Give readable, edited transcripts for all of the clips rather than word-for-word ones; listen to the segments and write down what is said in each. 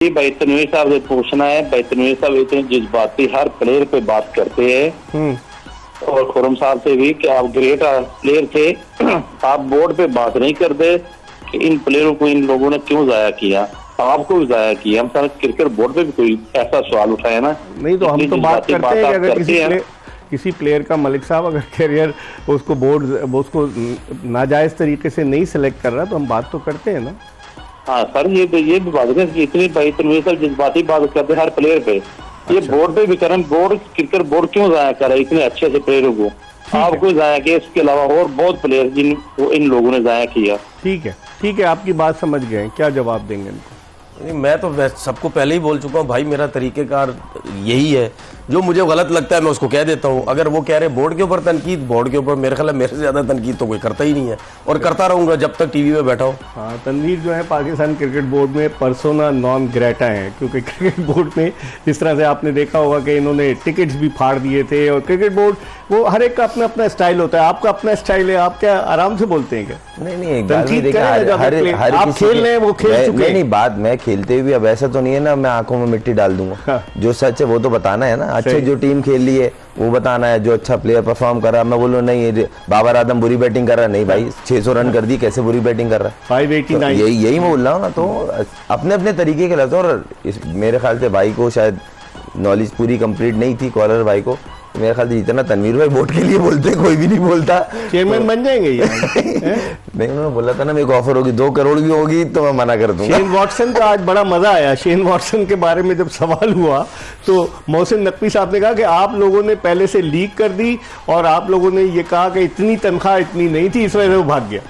जी भाई तनवीर साहब से पूछना है। भाई तनवीर साहब इतने जज्बाती हर प्लेयर पे बात करते हैं और खुरम साहब से भी कि आप ग्रेट प्लेयर थे, आप बोर्ड पे बात नहीं करते कि इन प्लेयरों को इन लोगों ने क्यों जाया किया, आपको भी जाया किया। हम सारे क्रिकेट बोर्ड पे भी कोई ऐसा सवाल उठाया ना? नहीं तो हम तो बात करते हैं कि अगर किसी प्लेयर का मलिक साहब अगर कैरियर उसको बोर्ड उसको नाजायज तरीके से नहीं सिलेक्ट कर रहा तो हम बात तो करते हैं ना। हाँ सर, ये भी बात है कि इतनी भाई तनवीर साहब जज्बाती बात करते हैं हर प्लेयर पे। ये बोर्ड पे भी करें, बोर्ड क्रिकेट बोर्ड क्यों जाया कर रहा है इतने अच्छे से प्लेयरों को? आपको जाया किया, इसके अलावा और बहुत प्लेयर जिन इन लोगों ने जाया किया। ठीक है, आपकी बात समझ गए, क्या जवाब देंगे इनको? नहीं, मैं तो सबको पहले ही बोल चुका हूँ भाई, मेरा तरीक़ेकार यही है, जो मुझे गलत लगता है मैं उसको कह देता हूँ। अगर वो कह रहे बोर्ड के ऊपर तनकीद, बोर्ड के ऊपर मेरे ख्याल मेरे से ज़्यादा तनकीद तो कोई करता ही नहीं है और करता रहूँगा जब तक टीवी में बैठा हूँ। हाँ, तनवीर जो है पाकिस्तान क्रिकेट बोर्ड में पर्सोना नॉन ग्रेटा हैं, क्योंकि क्रिकेट बोर्ड में जिस तरह से आपने देखा होगा कि इन्होंने टिकट्स भी फाड़ दिए थे और क्रिकेट बोर्ड वो हर एक का अपना अपना स्टाइल होता है। आपका अपना स्टाइल है, आप क्या आराम से बोलते हैं क्या? नहीं, आप खेल रहे हैं, वो खेल चुके हैं। नहीं, बात मैं खेलते हुए अब ऐसा तो नहीं है ना मैं आंखों में मिट्टी डाल दूंगा। जो सच है वो तो बताना है ना। अच्छे जो टीम खेल ली है वो बताना है, जो अच्छा प्लेयर परफॉर्म कर रहा है। मैं बोलूँ नहीं बाबर आदम बुरी बैटिंग कर रहा है, नहीं भाई 600 रन कर दी, कैसे बुरी बैटिंग कर रहा है? 589 यही मैं बोल रहा हूँ ना। तो अपने अपने तरीके के लगता है और मेरे ख्याल से भाई को शायद नॉलेज पूरी कंप्लीट नहीं थी, कॉलर भाई को। मेरे ख्याल से जितना तनवीर भाई वोट के लिए बोलते कोई भी नहीं बोलता। चेयरमैन बन जाएंगे ये? नहीं, उन्होंने बोला था ना मेरे को ऑफर होगी 2 करोड़ भी होगी तो मैं मना कर दूंगा। शेन वॉटसन का आज बड़ा मजा आया। शेन वॉटसन के बारे में जब सवाल हुआ तो मोहसिन नकवी साहब ने कहा कि आप लोगों ने पहले से लीक कर दी और आप लोगों ने ये कहा कि इतनी तनख्वाह इतनी नहीं थी, इस वजह से वो भाग गया।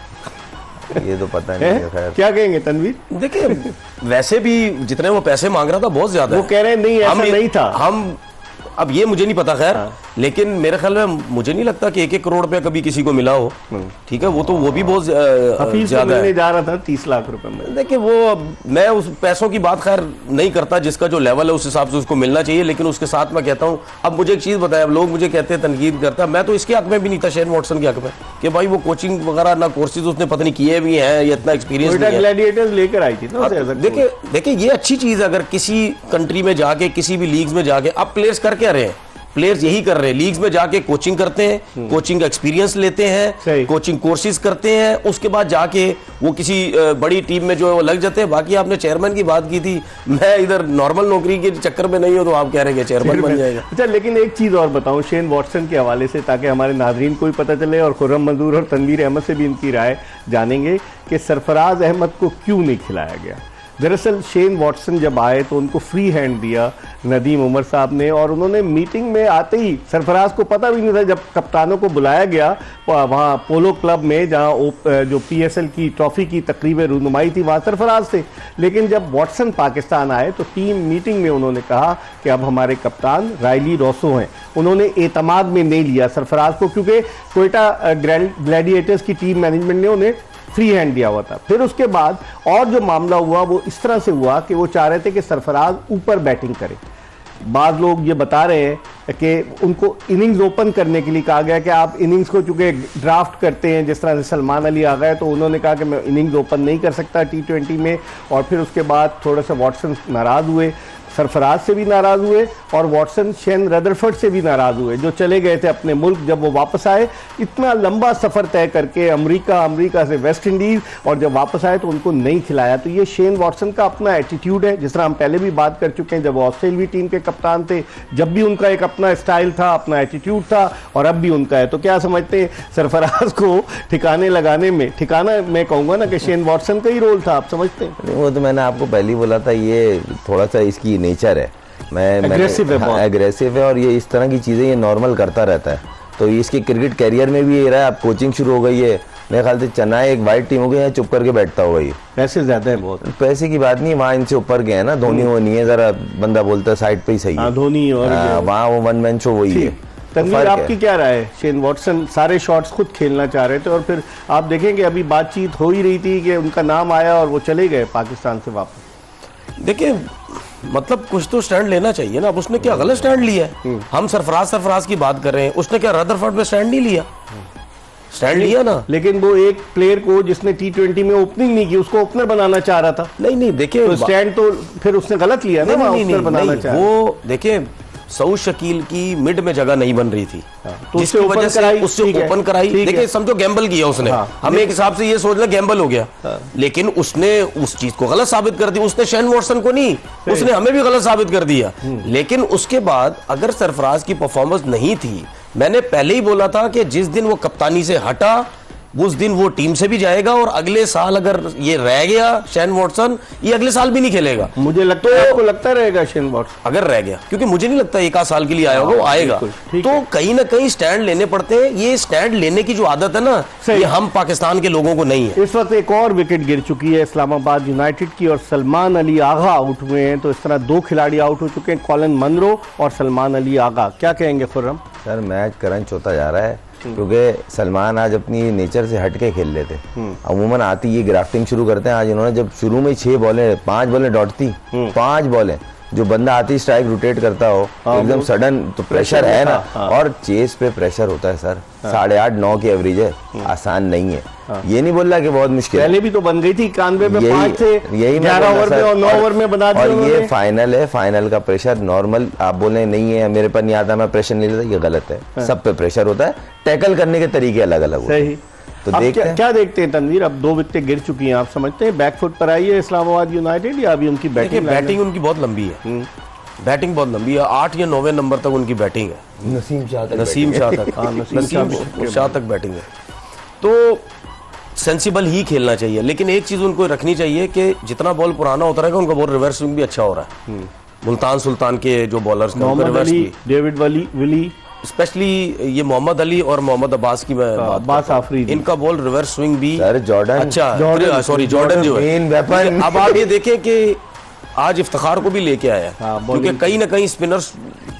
ये तो पता नहीं है। क्या कहेंगे तनवीर? देखिए वैसे भी जितने वो पैसे मांग रहा था बहुत ज्यादा, वो कह रहे हैं नहीं ऐसा नहीं था। हम अब ये मुझे नहीं पता खैर, लेकिन मेरे ख्याल में मुझे नहीं लगता कि 1-1 करोड़ रुपया कभी किसी को मिला हो। ठीक है, वो भी बहुत ज्यादा है। जा रहा था 30 लाख रुपए में। देखिए वो मैं उस पैसों की बात खैर नहीं करता, जिसका जो लेवल है उस हिसाब से उसको मिलना चाहिए। लेकिन उसके साथ मैं कहता हूँ, अब मुझे एक चीज बताया, अब लोग मुझे कहते हैं तनकीद करता, मैं तो इसके हक में भी नहीं था, शेन वॉटसन के हक में, कि भाई वो कोचिंग वगैरह ना कोर्सेज उसने पता नहीं किए भी हैं, ये इतना एक्सपीरियंस ग्लैडिएटर्स लेकर आई थी ना। देखिए ये अच्छी चीज है, अगर किसी कंट्री में जाके किसी भी लीग्स में जाके अब प्लेयर्स कर क्या रहे हैं, प्लेयर्स यही कर रहे हैं, लीग्स में जाके कोचिंग करते हैं, कोचिंग एक्सपीरियंस लेते हैं, कोचिंग कोर्सेज करते हैं, उसके बाद जाके वो किसी बड़ी टीम में जो लग जाते हैं। बाकी आपने चेयरमैन की बात की थी, मैं इधर नॉर्मल नौकरी के चक्कर में नहीं हूं तो आप कह रहे हैं चेयरमैन बन जाएगा। अच्छा, लेकिन एक चीज और बताऊं शेन वॉटसन के हवाले से, ताकि हमारे नाजरीन को भी पता चले और खुर्रम मंजूर और तनवीर अहमद से भी इनकी राय जानेंगे कि सरफराज अहमद को क्यों नहीं खिलाया गया। दरअसल शेन वॉटसन जब आए तो उनको फ्री हैंड दिया नदीम उमर साहब ने, और उन्होंने मीटिंग में आते ही, सरफराज को पता भी नहीं था, जब कप्तानों को बुलाया गया वहाँ पोलो क्लब में जहाँ जो PSL की ट्रॉफी की तकरीब रुनुमाई थी, वहाँ सरफराज थे। लेकिन जब वॉटसन पाकिस्तान आए तो टीम मीटिंग में उन्होंने कहा कि अब हमारे कप्तान रायली रोसो हैं। उन्होंने एतमाद में नहीं लिया सरफराज को, क्योंकि कोयटा ग्लैडिएटर्स की टीम मैनेजमेंट ने उन्हें फ्री हैंड दिया हुआ था। फिर उसके बाद और जो मामला हुआ वो इस तरह से हुआ कि वो चाह रहे थे कि सरफराज ऊपर बैटिंग करे। बाद लोग ये बता रहे हैं कि उनको इनिंग्स ओपन करने के लिए कहा गया कि आप इनिंग्स को चूंकि ड्राफ्ट करते हैं, जिस तरह से सलमान अली आ गए, तो उन्होंने कहा कि मैं इनिंग्स ओपन नहीं कर सकता T20 में। और फिर उसके बाद थोड़ा सा वॉटसन नाराज़ हुए, सरफराज से भी नाराज़ हुए और वॉटसन शेन रदरफोर्ड से भी नाराज़ हुए, जो चले गए थे अपने मुल्क। जब वो वापस आए, इतना लंबा सफ़र तय करके अमेरिका से वेस्ट इंडीज़, और जब वापस आए तो उनको नहीं खिलाया। तो ये शेन वॉटसन का अपना एटीट्यूड है, जिस तरह हम पहले भी बात कर चुके हैं, जब वो ऑस्ट्रेलियाई टीम के कप्तान थे, जब भी उनका एक अपना स्टाइल था, अपना एटीट्यूड था, और अब भी उनका है। तो क्या समझते हैं सरफराज को ठिकाने लगाने में, ठिकाना मैं कहूँगा ना कि शेन वॉटसन का ही रोल था, आप समझते हैं? वो तो मैंने आपको पहले ही बोला था, ये थोड़ा सा इसकी नेचर है, एग्रेसिव है और ये इस तरह की चीज़ें ये नॉर्मल करता रहता है। तो इसके क्रिकेट कैरियर में भी ये रहा है। अब कोचिंग शुरू हो गई है, मेरे ख्याल से चेन्नई एक वाइट टीम हो गई है, चुप करके बैठता होगा। ये पैसे ज्यादा है, बहुत पैसे की बात नहीं, वहाँ इनसे ऊपर गए हैं ना। धोनी वो नहीं है, जरा बंदा बोलता है साइड पे ही सही है धोनी, और वहाँ वो वन मैन शो वही है। तनवीर, आपकी क्या राय है? शेन वॉटसन सारे शॉट्स खुद खेलना चाह रहे थे और फिर आप देखेंगे अभी बातचीत हो ही रही थी कि उनका नाम आया और वो चले गए पाकिस्तान से वापस। देखिए मतलब कुछ तो स्टैंड लेना चाहिए ना। अब उसने क्या गलत स्टैंड लिया है? हम सरफराज की बात कर रहे हैं, उसने क्या रदरफोर्ड पे स्टैंड नहीं लिया? स्टैंड लिया ना। लेकिन वो एक प्लेयर को जिसने T20 में ओपनिंग नहीं की उसको ओपनर बनाना चाह रहा था। नहीं देखिए तो स्टैंड तो फिर उसने गलत लिया ना, ओपनर बनाना चाह रहा। वो देखिए सऊद शकील की मिड में जगह नहीं बन रही थी, तो जिसकी वजह से उससे ओपन कराई। देखिए समझो गैम्बल किया उसने, हम एक हिसाब से ये सोच ले गैम्बल हो गया, लेकिन उसने उस चीज को गलत साबित कर दिया। उसने शेन वॉटसन को नहीं, उसने हमें भी गलत साबित कर दिया। लेकिन उसके बाद अगर सरफराज की परफॉर्मेंस नहीं थी, मैंने पहले ही बोला था कि जिस दिन वो कप्तानी से हटा उस दिन वो टीम से भी जाएगा, और अगले साल अगर ये रह गया शेन वॉटसन, ये अगले साल भी नहीं खेलेगा। मुझे लगता है आपको लगता रहेगा शेन वॉटसन अगर रह गया, क्योंकि मुझे नहीं लगता एक आध साल के लिए आया होगा, वो आएगा। तो कहीं ना कहीं स्टैंड लेने पड़ते हैं। ये स्टैंड लेने की जो आदत है ना, ये हम पाकिस्तान के लोगों को नहीं है। इस वक्त एक और विकेट गिर चुकी है इस्लामाबाद यूनाइटेड की, और सलमान अली आगा आउट हुए हैं। तो इस तरह 2 खिलाड़ी आउट हो चुके हैं, कॉलिन मनरो और सलमान अली आगा। क्या कहेंगे खुर्रम? सर मैच करंट होता जा रहा है, क्योंकि सलमान आज अपनी नेचर से हट के खेल लेते। अमूमन आती ये ग्राफ्टिंग शुरू करते हैं। आज इन्होंने जब शुरू में 5 बॉलें डॉट थी, 5 बॉलें, जो बंदा आती स्ट्राइक रोटेट करता हो एकदम सडन, तो प्रेशर है ना। और चेस पे प्रेशर होता है सर, 8.5-9 की एवरेज है, आसान नहीं है। ये नहीं बोल रहा कि बहुत मुश्किल, पहले भी तो बन गई थी 91 में 5 थे, यही 11 ओवर में और 9 ओवर में बना दिया। और ये फाइनल है, फाइनल का प्रेशर नॉर्मल आप बोले नहीं है मेरे पर नहीं आता मैं प्रेशर नहीं लेता, ये गलत है। सब पे प्रेशर होता है, टैकल करने के तरीके अलग अलग होते हैं। तो देखते हैं क्या देखते हैं तनवीर। अब 2 विकेटें गिर चुकी हैं, आप समझते हैं बैकफुट पर आई है इस्लामाबाद यूनाइटेड, या अभी उनकी बैटिंग उनकी बहुत लंबी है, बैटिंग बहुत लंबी है। 8 या 9वें नंबर तक उनकी बैटिंग है, नसीम शाह तक बैटिंग है। तो सेंसिबल ही खेलना चाहिए, लेकिन एक चीज उनको रखनी चाहिए कि जितना बॉल पुराना होता रहेगा उनका बॉल रिवर्स स्विंग भी अच्छा हो रहा है। मुल्तान सुल्तान के जो बॉलर्स डेविड विली, स्पेशली ये मोहम्मद अली और मोहम्मद अब्बास की मैं अब्बास आफरीदी, इनका बॉल रिवर्स स्विंग भी जॉर्डन, अच्छा सॉरी जॉर्डन जो है। अब आप ये देखें कि आज इफ्तिखार को भी लेके आया, क्योंकि कहीं ना कहीं स्पिनर्स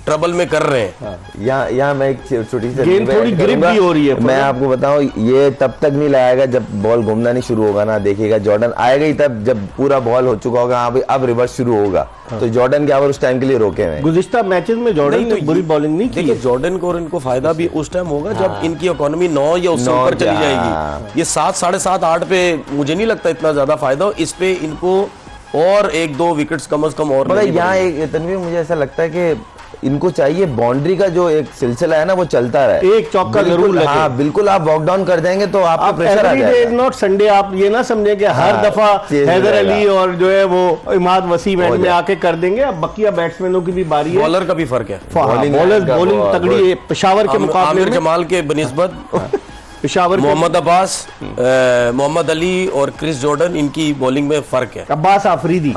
ट्रबल में कर रहे हैं। यहाँ मैं एक छोटी सी गेंद थोड़ी ग्रिप भी हो रही है। मैं आपको बताऊं, ये तब तक नहीं लगाएगा जब बॉल घूमना नहीं शुरू होगा ना। देखिएगा जॉर्डन आएगा ही तब जब पूरा बॉल हो चुका होगा, अब रिवर्स शुरू होगा। तो जॉर्डन के ओवर उस टाइम के लिए रोके हुए। गुज़िश्ता मैचेस में जॉर्डन ने बुरी बॉलिंग नहीं की। देखिए जॉर्डन को और इनको फायदा भी उस टाइम होगा जब इनकी इकोनॉमी 9 या उससे ऊपर चली जाएगी। ये 7, 7.5, 8 पे मुझे नहीं लगता इतना ज्यादा फायदा हो। इस पे इनको और 1-2 विकेट्स कम से कम और। यहाँ एक तनवीर मुझे ऐसा लगता है कि इनको चाहिए बाउंड्री का जो एक सिलसिला है ना वो चलता रहे, एक चौका जरूर लगे। हाँ बिल्कुल, आप वॉक डाउन कर देंगे तो आपका प्रेशर आ जाएगा। नॉट संडे, आप ये ना समझे कि हर दफा हैदर अली और जो है वो इमाद वसीम एंड में आके कर देंगे। अब बकिया बैट्समैनों की भी बारी है। बॉलर का भी फर्क है, बॉलिंग तगड़ी है पेशावर के मुकाबले में। जमाल के बनिस्बत पेशावर मोहम्मद अब्बास, मोहम्मद अली और क्रिस जॉर्डन, इनकी बॉलिंग में फर्क है। अब्बास आफरीदी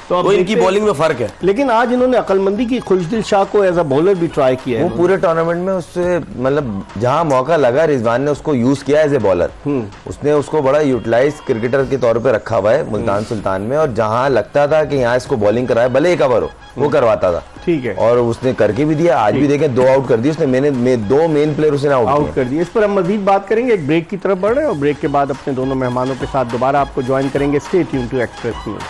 तो इनकी बॉलिंग में फर्क है। लेकिन आज इन्होंने अकलमंदी की, खुशदिल शाह को एज अ बॉलर भी ट्राई किया है। वो पूरे टूर्नामेंट में उससे मतलब जहां मौका लगा रिजवान ने उसको यूज किया एज ए बॉलर। उसने उसको बड़ा यूटिलाइज क्रिकेटर के तौर पे रखा हुआ है मुल्तान सुल्तान में, और जहां लगता था कि यहाँ इसको बॉलिंग कराए भले एक ओवर हो वो करवाता था। ठीक है, और उसने करके भी दिया। आज भी देखें 2 आउट कर दिए उसने, 2 मेन प्लेयर उसने आउट कर दिए। इस पर हम मजीद बात करेंगे, एक ब्रेक की तरफ बढ़ रहे हैं और ब्रेक के बाद अपने दोनों मेहमानों के साथ दोबारा आपको ज्वाइन करेंगे। Stay tuned to Express news.